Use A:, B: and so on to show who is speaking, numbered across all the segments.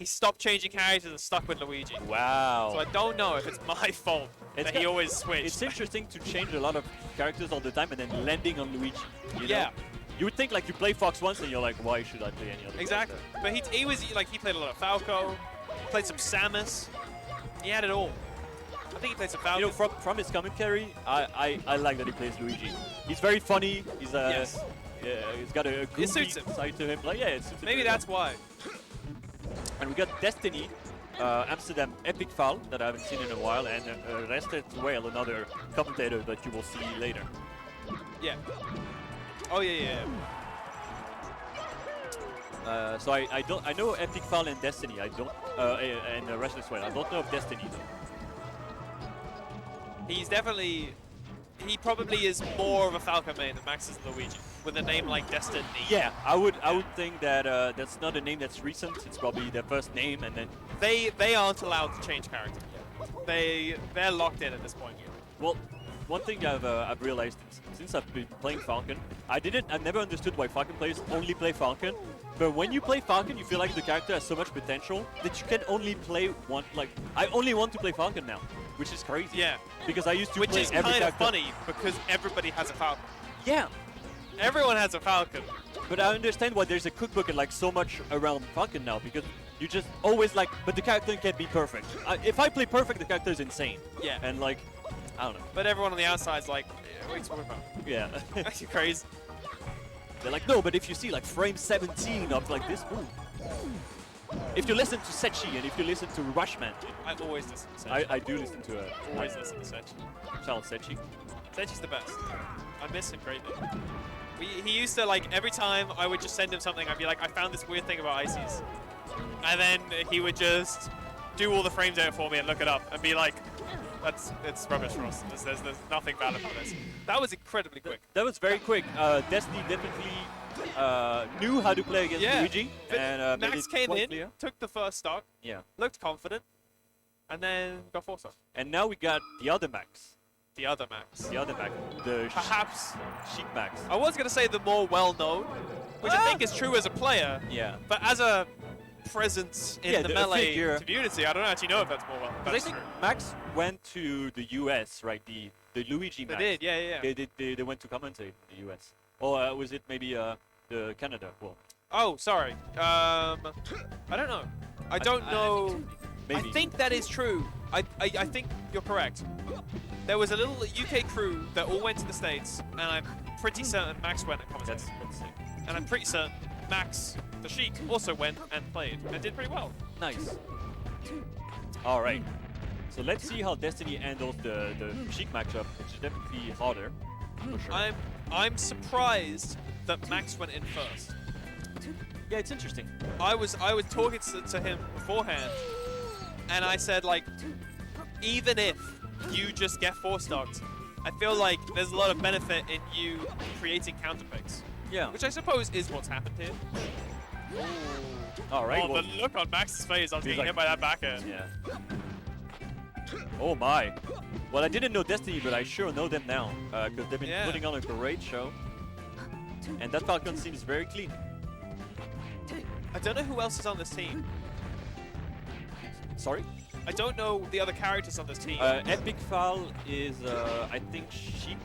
A: he stopped changing characters and stuck with Luigi.
B: Wow.
A: So I don't know if it's my fault that he always switched.
B: It's interesting to change a lot of characters all the time and then landing on Luigi. You
A: Yeah.
B: know? You would think like you play Fox once and you're like, why should I play any other
A: Exactly.
B: character?
A: But he was like, he played a lot of Falco, played some Samus. He had it all. I think he played some Falco.
B: You know, from his commentary, I like that he plays Luigi. He's very funny. He's he's got a goofy side to him. Like, yeah, it suits him.
A: Maybe that's why.
B: And we got Destiny, Amsterdam Epic Foul that I haven't seen in a while, and Rested Whale, another commentator that you will see later.
A: Yeah. Oh yeah.
B: So I know Epic Foul and Destiny. I don't and Restless Whale. I don't know of Destiny though.
A: He's definitely. He probably is more of a Falcon main than Max is Luigi, with a name like Destiny.
B: Yeah, I would think that that's not a name that's recent. It's probably their first name, and then
A: they aren't allowed to change character. They're locked in at this point.
B: Well, one thing I've realized since I've been playing Falcon, I never understood why Falcon players only play Falcon. But when you play Falcon, you feel like the character has so much potential that you can only play one. Like, I only want to play Falcon now, which is crazy.
A: Yeah.
B: Because I used to
A: Which
B: play
A: is
B: every
A: kind of
B: character.
A: funny because everybody has a Falcon.
B: Yeah.
A: Everyone has a Falcon.
B: But I understand why there's a cookbook and like so much around Falcon now, because you just always like, but the character can't be perfect. If I play perfect, the character is insane.
A: Yeah.
B: And like, I don't know.
A: But everyone on the outside's like, what are you talking about?
B: Yeah.
A: That's crazy.
B: They're like, no, but if you see like frame 17 of like this, ooh. If you listen to Sechi and if you listen to Rushman,
A: I always listen to Sechi.
B: I do listen to
A: always listen to Sechi.
B: Charles Sechi.
A: Sechi's the best. I miss him greatly. He used to, like, every time I would just send him something, I'd be like, I found this weird thing about Ices. And then he would just do all the frames out for me and look it up and be like, it's rubbish for us. There's nothing valid about this. That was incredibly quick.
B: That was very quick. Destiny definitely knew how to play against Luigi. And
A: Max came in, took the first stock, looked confident, and then got 4-stock.
B: And now we got the other Max.
A: The other Max.
B: The other Max. The
A: perhaps
B: Chic Max.
A: I was going to say the more well-known, which I think is true as a player.
B: Yeah.
A: But as a presence in the Melee community, I don't actually know if that's more well.
B: Because I think Max went to the US, right? The Luigi Max.
A: They did, yeah.
B: They went to commentate in the US. Or was it maybe the Canada? Well.
A: Oh, sorry. I don't know. I don't know.
B: Maybe.
A: I think that is true. I think you're correct. There was a little UK crew that all went to the States, and I'm pretty certain Max went and commentated.
B: That's sick.
A: And I'm pretty certain Max, the Sheik, also went and played and did pretty well.
B: Nice. All right. So let's see how Destiny handles the Sheik matchup, which is definitely harder. For sure.
A: I'm surprised that Max went in first.
B: Yeah, it's interesting.
A: I was talking to him beforehand, and I said, like, even if you just get 4-stocked, I feel like there's a lot of benefit in you creating counter picks.
B: Yeah.
A: Which I suppose is what's happened here.
B: All right.
A: Oh,
B: well,
A: the look on Max's face after getting
B: like,
A: hit by that backhand.
B: Yeah. Oh my. Well, I didn't know Destiny, but I sure know them now, because they've been putting on a great show. And that Falcon seems very clean.
A: I don't know who else is on this team.
B: Sorry?
A: I don't know the other characters on this team.
B: Epic Foul is, I think, Sheik,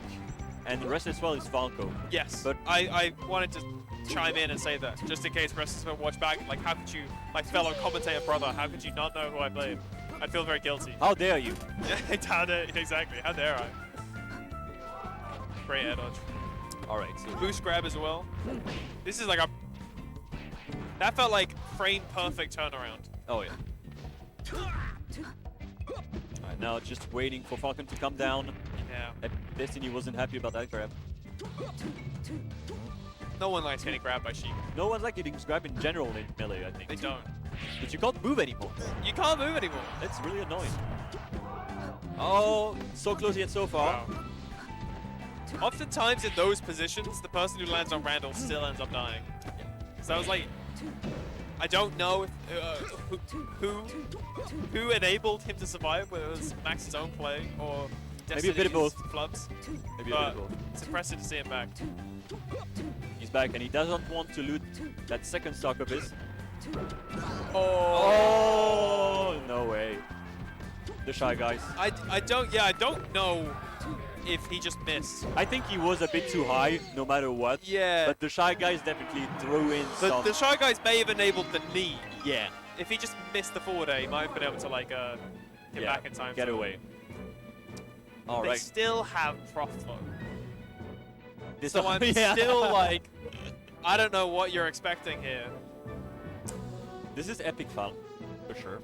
B: and the rest as well is Falco.
A: Yes,
B: but
A: I wanted to chime in and say that, just in case Restless will watch back. Like, how could you, my fellow commentator brother, how could you not know who I played? I'd feel very guilty.
B: How dare you?
A: Exactly, how dare I? Great air dodge.
B: Alright, so
A: boost grab as well. This is like a... That felt like frame perfect turnaround.
B: Oh yeah. Alright, now just waiting for Falcon to come down.
A: Yeah.
B: Destiny wasn't happy about that grab.
A: No one likes getting grabbed by Sheik.
B: No one likes getting grabbed in general in Melee, I think.
A: They don't.
B: But you can't move anymore.
A: You can't move anymore.
B: That's really annoying. Oh, so close yet so far.
A: Wow. Oftentimes in those positions, the person who lands on Randall still ends up dying. So I was like, I don't know if, who enabled him to survive, whether it was Max's own play or
B: maybe a bit of both.
A: Flubs.
B: Maybe a bit of both.
A: It's impressive to see him back.
B: He's back and he doesn't want to loot that second stock of his.
A: Oh!
B: the Shy Guys.
A: I don't know if he just missed.
B: I think he was a bit too high, no matter what.
A: Yeah.
B: But the Shy Guys definitely threw in some.
A: The Shy Guys may have enabled the knee.
B: Yeah.
A: If he just missed the forward air, he might have been able to like get back in time.
B: Get away. All
A: They
B: right.
A: still have Prof though.
B: This
A: So I'm still like, I don't know what you're expecting here.
B: This is epic fun, for sure.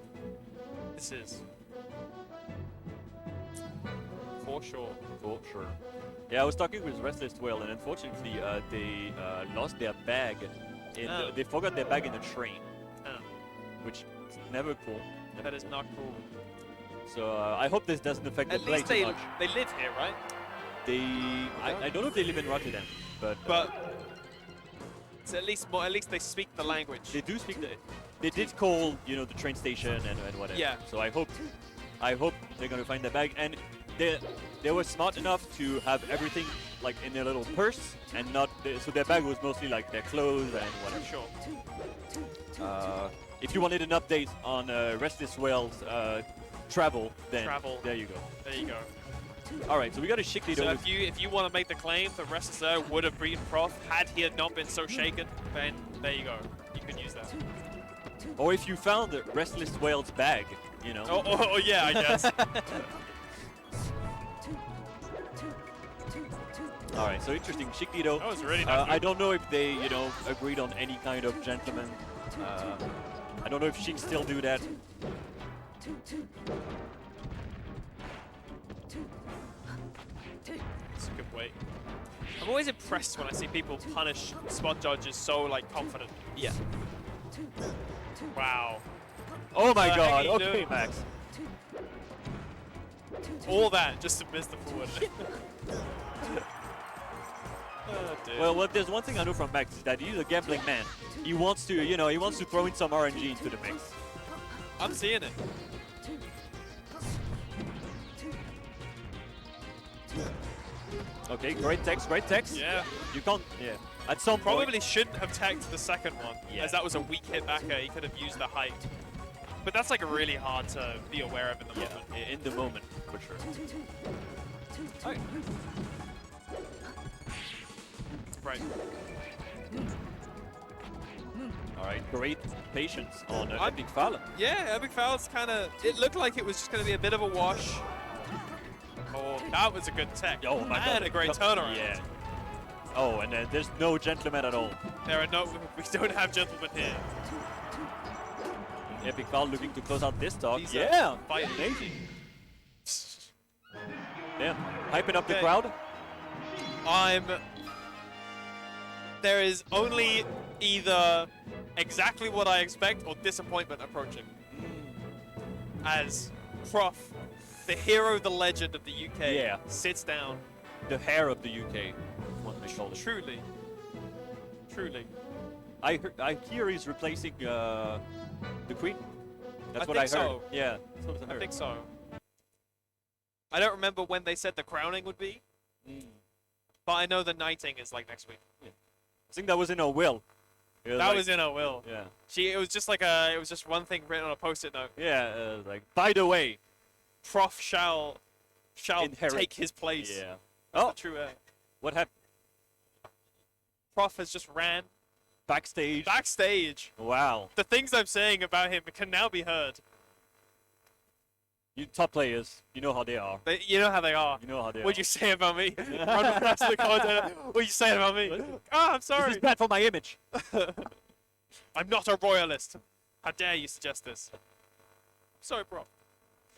A: This is. For sure.
B: For sure. Yeah, I was talking with Restless Whale, and unfortunately, they lost their bag. They forgot their bag in the train, which is never cool.
A: That is not cool.
B: So I hope this doesn't affect the
A: At
B: play
A: least
B: too much.
A: they live here, right?
B: I don't know if they live in Rotterdam, but
A: it's at least they speak the language.
B: they do speak the. They did call, you know, the train station and whatever.
A: Yeah.
B: So I hope they're gonna find their bag, and they were smart enough to have everything like in their little purse, and not so their bag was mostly like their clothes and whatever.
A: Sure.
B: If you wanted an update on Restless Whale's travel, then there you go.
A: There you go.
B: All right, so we got a Shiklido.
A: So if you want to make the claim that Restless would have beaten Prof had he had not been so shaken, then there you go. You can use that.
B: Or if you found the Restless Whale's bag, you know.
A: Oh yeah, I guess.
B: All right, so interesting. Shiklido.
A: That was really nice.
B: I don't know if they, you know, agreed on any kind of gentleman. I don't know if Shik still do that.
A: It's a good way. I'm always impressed when I see people punish spot judges so like confident.
B: Yeah.
A: Wow.
B: Oh my
A: Heck
B: God.
A: you
B: Okay,
A: doing?
B: Max.
A: All that just to miss the forward. Oh, dear.
B: Well, there's one thing I know from Max is that he's a gambling man. He wants to, you know, he wants to throw in some RNG into the mix.
A: I'm seeing it.
B: Okay, great text, great text.
A: Yeah.
B: You can't, yeah. At some
A: Probably
B: point.
A: shouldn't have tagged the second one,
B: Yeah.
A: as that was a weak hit backer. He could have used the height. But that's like really hard to be aware of in the moment.
B: Yeah, in the moment, for sure.
A: Right. Right.
B: All right, great patience on
A: I'm-
B: Epic Fallon.
A: Yeah, Epic Foul's kind of... It looked like it was just going to be a bit of a wash. Oh, that was a good tech.
B: Oh my God.
A: And a great turnaround.
B: Yeah. Oh, and there's no gentleman at all.
A: There are no... We don't have gentlemen here.
B: Epic Fallon looking to close out this talk.
A: These
B: Yeah,
A: fighting.
B: amazing. Damn, hyping up the
A: Okay.
B: crowd.
A: There is only either exactly what I expect or disappointment approaching. As Prof, the hero, the legend of the UK,
B: Yeah.
A: sits down.
B: The hair of the UK, what they call it.
A: Truly. Truly.
B: I hear he's replacing the Queen. That's
A: I
B: what I heard.
A: think so.
B: Yeah, that's what I
A: I
B: heard.
A: think so. I don't remember when they said the crowning would be, but I know the knighting is like next week.
B: I think that was in a will.
A: That was in her will.
B: Yeah.
A: It was just one thing written on a post-it note.
B: Yeah, like, by the way.
A: Prof shall
B: Inherit.
A: take his place.
B: Yeah.
A: That's
B: Oh,
A: the true heir.
B: what happened?
A: Prof has just ran
B: Backstage.
A: backstage.
B: Wow.
A: The things I'm saying about him can now be heard.
B: You top players, you know how they are.
A: You know how they are.
B: You know how they are.
A: What'd you say about me? Run across the corridor. What you saying about me? Oh, I'm
B: This
A: sorry.
B: is bad for my image.
A: I'm not a royalist. How dare you suggest this? Sorry, bro.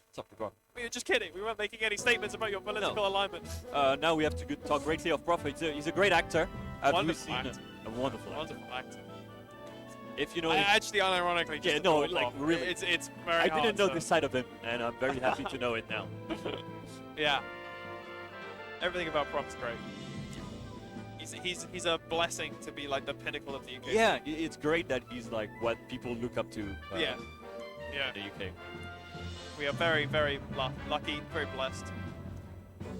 B: What's up, bro?
A: We were just kidding. We weren't making any statements about your political alignment.
B: Now we have to talk greatly of Prof. He's a great actor. I've
A: Wonderful
B: seen
A: actor.
B: a wonderful actor.
A: Wonderful actor.
B: If you know,
A: I actually unironically just
B: Yeah, no,
A: adore
B: like,
A: Prof.
B: really.
A: It's very
B: I
A: hard
B: didn't know
A: to-
B: this side of him, and I'm very happy to know it now.
A: Yeah. Everything about Prof is great. He's a blessing to be like the pinnacle of the UK.
B: Yeah, it's great that he's like what people look up to.
A: Yeah. Yeah.
B: In the UK.
A: We are very, very lucky, very blessed.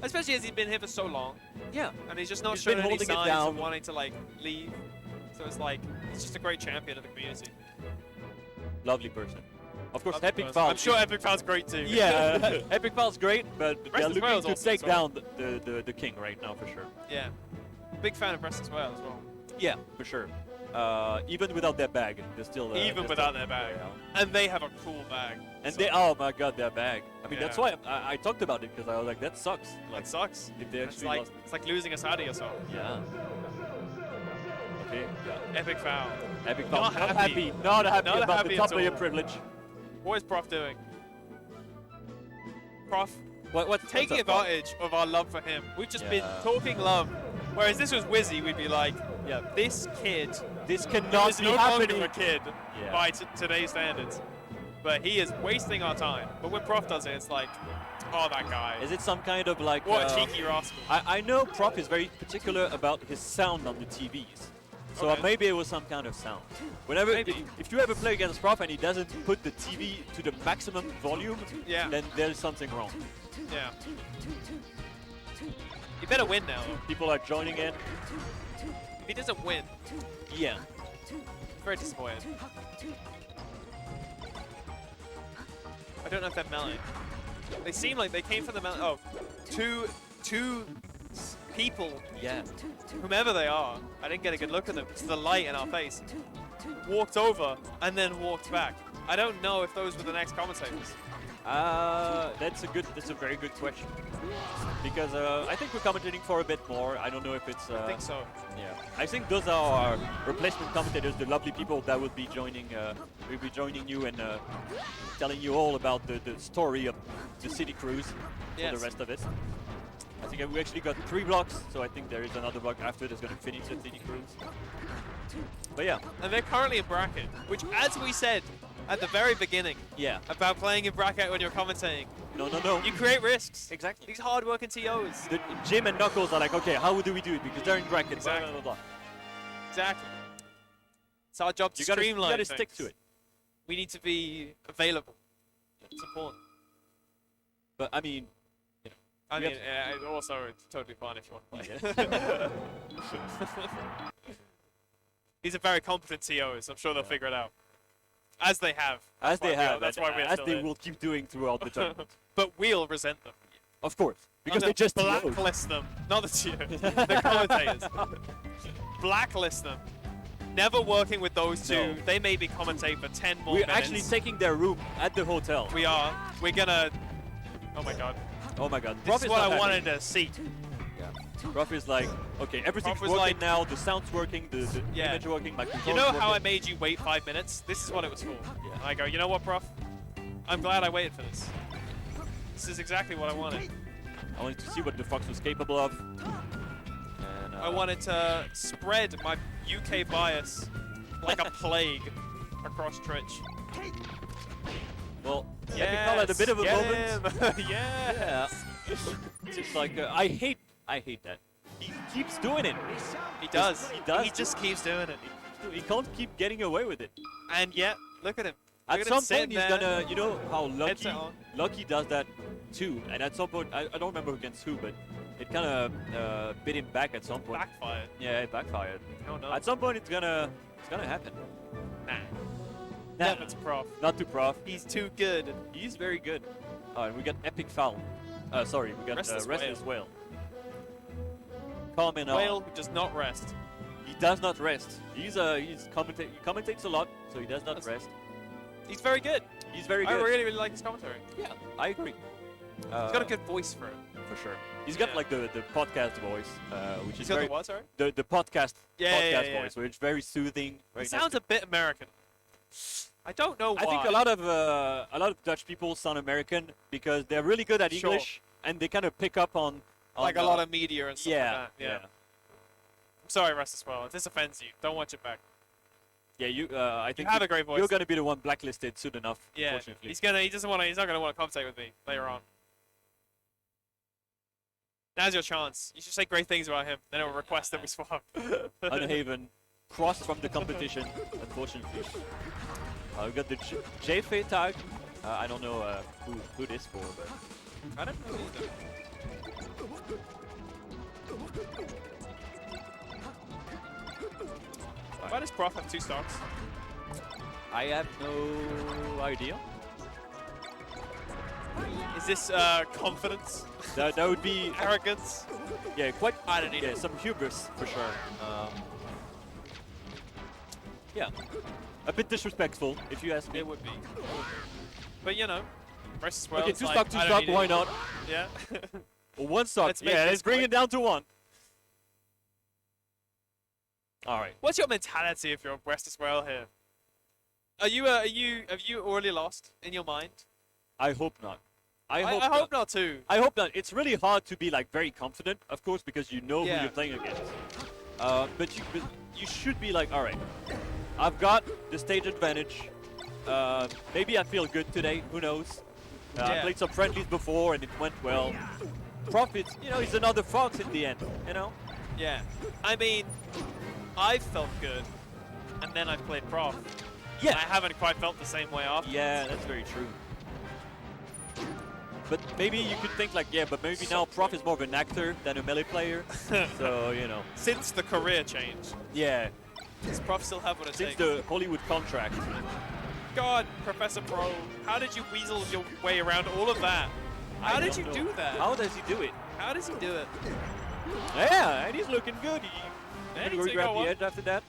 A: Especially as he's been here for so long,
B: Yeah.
A: and he's just not
B: He's
A: showing
B: been
A: any
B: holding it
A: signs
B: down.
A: of wanting to like leave. So it's like, it's just a great champion of the community.
B: Lovely person. Of course,
A: Love
B: Epic
A: Earth.
B: Foul.
A: I'm sure Epic Foul's great too.
B: Yeah, Epic Foul's great, but they're
A: as well
B: looking
A: is
B: to
A: awesome
B: take
A: as well.
B: down the king right now for sure.
A: Yeah. Big fan of Brest as well.
B: Yeah, for sure. Even without their bag, they're still.
A: Even without their bag.
B: Yeah.
A: And they have a cool bag.
B: And
A: so
B: they, oh my god, their bag. I mean, that's
A: Yeah.
B: why I talked about it, because I was like, that sucks. Like,
A: That sucks.
B: if they
A: It's
B: actually
A: like,
B: lost.
A: it's like losing a Saudi or so.
B: Yeah. Okay, yeah.
A: Epic Foul.
B: Epic Foul.
A: Not
B: Not
A: happy.
B: happy. Not happy
A: Not
B: about
A: happy
B: the top
A: at
B: player
A: all.
B: privilege.
A: What is Prof doing? Prof
B: What's
A: taking
B: up, Prof?
A: advantage of our love for him. We've just been
B: Yeah.
A: talking love. Whereas this was Wizzy, we'd be like,
B: Yeah.
A: this kid
B: This
A: who
B: cannot
A: is
B: be
A: no longer
B: happening.
A: a kid
B: Yeah.
A: by today's standards. But he is wasting our time. But when Prof does it, it's like, oh, that guy.
B: Is it some kind of like?
A: What a cheeky rascal.
B: I know Prof is very particular about his sound on the TVs. So
A: Okay.
B: maybe it was some kind of sound. Whenever,
A: Maybe.
B: if you ever play against Prof and he doesn't put the TV to the maximum volume,
A: Yeah.
B: then there's something wrong.
A: Yeah. You better win now.
B: People are joining in.
A: If he doesn't win,
B: Yeah.
A: very disappointed. I don't know if they're melee. They seem like they came from the melee. Oh, two people,
B: Yeah.
A: whomever they are, I didn't get a good look at them because of the light in our face, walked over and then walked back. I don't know if those were the next commentators.
B: That's a very good question. Because I think we're commentating for a bit more. I don't know if it's.
A: I think so.
B: Yeah. I think those are our replacement commentators, the lovely people that will be joining you and telling you all about the story of the city cruise for
A: Yes.
B: the rest of it. I think we actually got 3 blocks, so I think there is another block after that's going to finish the city cruise. But yeah.
A: And they're currently in bracket, which, as we said at the very beginning
B: Yeah.
A: about playing in bracket when you're commentating,
B: No.
A: you create risks.
B: Exactly.
A: These hard-working TOs.
B: Jim and Knuckles are like, okay, how do we do it? Because they're in brackets.
A: Exactly.
B: Blah, blah, blah.
A: Exactly. It's our job to
B: You gotta
A: streamline
B: stick to
A: things.
B: it.
A: We need to be available. It's important.
B: But I mean,
A: I
B: We
A: mean, also it's totally fine if you want to play. These are very competent TOs. I'm sure they'll figure it out. As they have.
B: as they have,
A: That's why we're
B: as
A: still
B: they
A: in.
B: will keep doing throughout the tournament.
A: But we'll resent them.
B: Of course, because
A: No,
B: they just
A: blacklist them. Not the TOs. The commentators. Blacklist them. Never working with those two.
B: No.
A: They may be commentating for 10 more
B: We're
A: minutes.
B: actually taking their room at the hotel.
A: We are. We're gonna. Oh my god.
B: Oh my god.
A: This
B: Prof
A: is
B: is
A: what
B: not
A: I
B: happy.
A: wanted to see.
B: Yeah. Prof is like, okay, everything's
A: Prof was
B: working
A: like-
B: now. The sound's working. The
A: Yeah.
B: image working. My
A: You
B: control's
A: know how I
B: working.
A: made you wait 5 minutes? This is what it was for.
B: Yeah.
A: And I go, you know what, Prof? I'm glad I waited for this. This is exactly what I wanted.
B: I wanted to see what the Fox was capable of. And,
A: I wanted to spread my UK bias like a plague across Twitch.
B: Well, Epic Foul had a bit of a moment.
A: moment. Yeah.
B: Yeah. It's just like I hate that. He keeps doing it.
A: He does.
B: He does.
A: He just keeps doing it.
B: He can't keep getting away with it.
A: And yet, look at him.
B: At
A: Look
B: some
A: him sitting
B: point, he's
A: there.
B: gonna, you know how
A: Headset on.
B: Lucky does that too. And at some point, I don't remember against who, but it kind of bit him back at some point.
A: Backfired.
B: Yeah, it backfired.
A: Oh no.
B: At some point, it's gonna happen.
A: Nah.
B: Nah.
A: Never to Prof.
B: Not to Prof.
A: He's too good.
B: He's very good. And we got Epic Foul. Sorry, we got
A: Restless
B: Restless Whale. Calm and all.
A: Whale who does not rest.
B: He does not rest. He commentates a lot, so he does not rest.
A: He's very good.
B: He's very
A: I
B: good.
A: really, really like his commentary.
B: Yeah, I agree.
A: He's got a good voice for it.
B: For sure. He's got
A: Yeah.
B: like the podcast voice, which
A: He's
B: is
A: got
B: very
A: the what, sorry?
B: the podcast
A: Yeah, yeah,
B: podcast
A: yeah.
B: voice, which is very soothing. Very
A: It sounds a bit American. I don't know why.
B: I think a lot of Dutch people sound American because they're really good at
A: Sure.
B: English and they kind of pick up on
A: like a lot of media and stuff
B: yeah,
A: like that. Yeah. I'm sorry, Rest as well. If this offends you, don't watch it back.
B: Yeah, you. I think
A: have a great voice.
B: You're gonna be the one blacklisted soon enough.
A: Yeah.
B: Unfortunately.
A: He's not gonna want to commentate with me later on. Now's your chance. You should say great things about him. Then it will request that we swap.
B: Unhaven crossed from the competition, unfortunately. We got the JFA tag. I don't know who this for, but
A: I don't know either. Why does Prof have 2 stocks?
B: I have no idea.
A: Is this confidence?
B: That would be
A: Arrogance?
B: yeah, quite.
A: I don't need
B: Yeah,
A: it.
B: some hubris for sure. Yeah, a bit disrespectful if you ask me.
A: It would be. But you know, versus World.
B: Okay, two stock, why not?
A: Yeah.
B: Or one stock.
A: Let's make
B: Yeah,
A: this
B: let's bring
A: quick.
B: it down to one. All right.
A: What's your mentality if you're West as well here? Have you already lost in your mind?
B: I hope not.
A: I hope not too.
B: I hope not. It's really hard to be like very confident, of course, because you know
A: Yeah.
B: who you're playing against. But you should be like, all right, I've got the stage advantage. Maybe I feel good today. Who knows? I
A: Yeah.
B: played some friendlies before and it went well. Profit, you know, he's another fox in the end. You know.
A: Yeah. I mean, I felt good, and then I played Prof.
B: Yeah.
A: And I haven't quite felt the same way after.
B: Yeah, that's very true. But maybe you could think like, yeah, but maybe now Prof is more of an actor than a melee player. So, you know.
A: Since the career change,
B: Yeah,
A: does Prof still have what it
B: since
A: takes?
B: the Hollywood contract.
A: God, Professor Pro, how did you weasel your way around all of that? How did you do that?
B: How does he do it?
A: How does he do it?
B: Yeah, and he's looking good.
A: And
B: He
A: he's
B: grab
A: gonna
B: the
A: go
B: edge after that.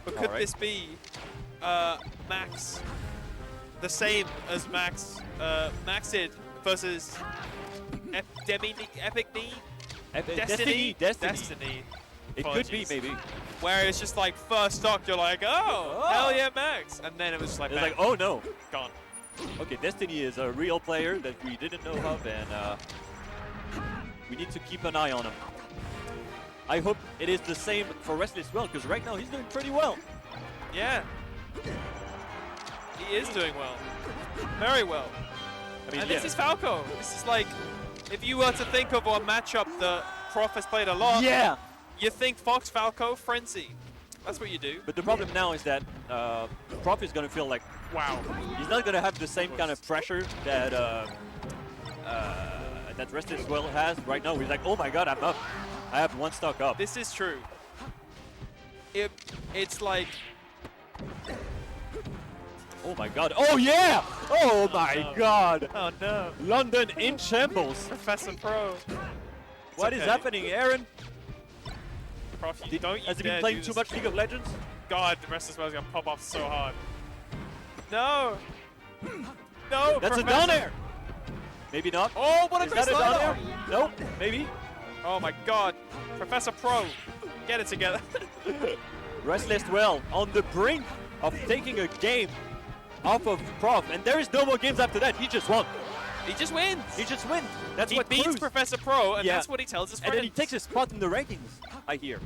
A: But could
B: Alright.
A: this be Max the same as Maxid versus Epic Knee?
B: Destiny.
A: Destiny.
B: It could be,
A: Apologies.
B: maybe.
A: Where it's just like first stock, you're like, oh, hell yeah, Max. And then it was just like,
B: It's
A: bang,
B: like, oh no.
A: gone.
B: Okay, Destiny is a real player that we didn't know of, and we need to keep an eye on him. I hope it is the same for Wesley as well, because right now he's doing pretty well.
A: Yeah. He is doing well. Very well.
B: I mean,
A: And
B: yeah.
A: this is Falco. This is like, if you were to think of a matchup that Prof has played a lot,
B: Yeah!
A: you think Fox Falco Frenzy. That's what you do.
B: But the problem now is that Prof is going to feel like
A: Wow.
B: he's not going to have the same kind of pressure that that Restless Well has. Right now, he's like, oh my god, I'm up. I have one stock up.
A: This is true. It's like,
B: Oh my god. Oh yeah! Oh my
A: no.
B: god!
A: oh no.
B: London in shambles.
A: Professor Pro.
B: What is
A: okay.
B: happening, Aaron?
A: Prof, you don't you
B: Has he
A: dare
B: been playing
A: do
B: too
A: this.
B: much League of Legends?
A: God, the rest of well is gonna pop off so hard. No. No.
B: That's a
A: Professor.
B: down air. Maybe not.
A: Oh, what a
B: Is
A: great
B: that a down
A: slide
B: air? Nope. Maybe.
A: Oh my God, Professor Pro, get it together.
B: Restless Well on the brink of taking a game off of Prof, and there is no more games after that. He just won.
A: He just wins.
B: He just wins. That's
A: He
B: what
A: beats
B: proves.
A: Professor Pro, and
B: Yeah.
A: that's what he tells his
B: And
A: friends.
B: then he takes his spot in the rankings, I hear.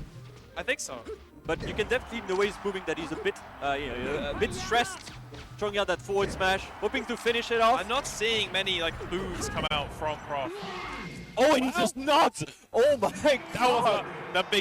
A: I think so.
B: But you can definitely, in the way he's moving, that he's a bit, a bit stressed, throwing out that forward smash, hoping to finish it off.
A: I'm not seeing many like moves come out from Prof.
B: Oh, and he just nods! Oh my
A: That was
B: god!
A: the big